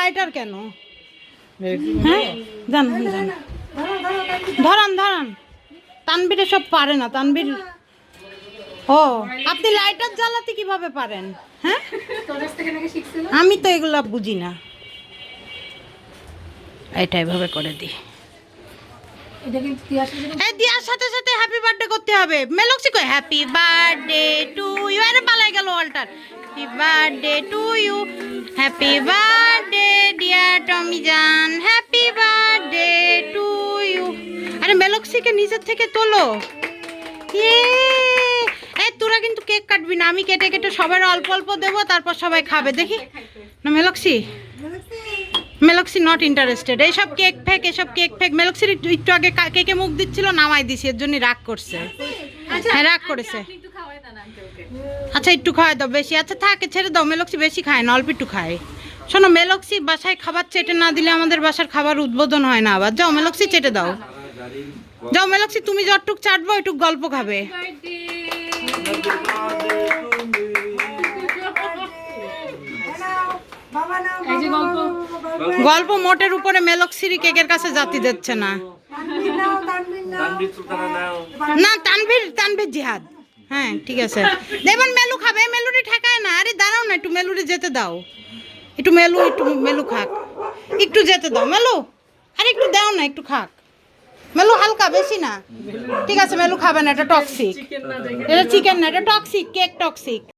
Lighter কেন? হ্যাঁ জান জান ধরান ধরান। তানবীরে সব পারে না। তানবীর ও আপনি লাইটার জ্বালাতে কিভাবে পারেন? হ্যাঁ আমি তো এগুলা বুঝি না। এটা এভাবে করে দিই। দিয়ার সাথে সাথে হ্যাপি বার্থডে করতে হবে। মেলক্সি কই হ্যাপি বার্থডে টু ইউ। আরে পালাই গেল অল্টার। Happy birthday to you, happy birthday dear Tommy জান, হ্যাপি বার্থডে টু ইউ। আরে মেলক্সিকে নিচের থেকে তোলো। এই তোরা কিন্তু কেক কাটবি না, আমি কেটে কেটে সবার অল্প অল্প দেবো, তারপর সবাই খাবে দেখি না। মেলক্সি মেলক্সি নট ইন্টারেস্টেড। এইসব কেক ফেক, এসব কেক ফেক। মেলক্সির একটু আগে কেকে মুখ দিচ্ছিল, নামাই দিছি, এর জন্য রাগ করছে। হ্যাঁ রাগ করেছে। আচ্ছা একটু খাওয়াই দাও বেশি। আচ্ছা থাকে ছেড়ে দাও, মেলক্সি বেশি খায় না, অল্প একটু খায়। শোনো মেলক্সি বাসায় খাবার চেটে না দিলে আমাদের বাসার খাবার উদ্বোধন হয় না আবার। যাও মেলক্সি চেটে দাও। যাও মেলক্সি তুমি যতটুক চাটবো ওইটুক গল্প খাবে। গল্প মোটের উপরে মেলক্সিরি কেকের কাছে জাতি দিচ্ছে না। না তানভীর তানভীর জিহাদ। হ্যাঁ ঠিক আছে দেবেন। মেলু খাবে, মেলুরি ঠেকায় না। আরে দাঁড়াও না, একটু মেলুরি যেতে দাও। একটু মেলু খাক, একটু যেতে দাও মেলু। আরে একটু দাও না, একটু খাক মেলু, হালকা বেশি না। ঠিক আছে মেলু খাবে না, এটা টক্সিক। এটা চিকেন না, এটা টক্সিক, কেক টক্সিক।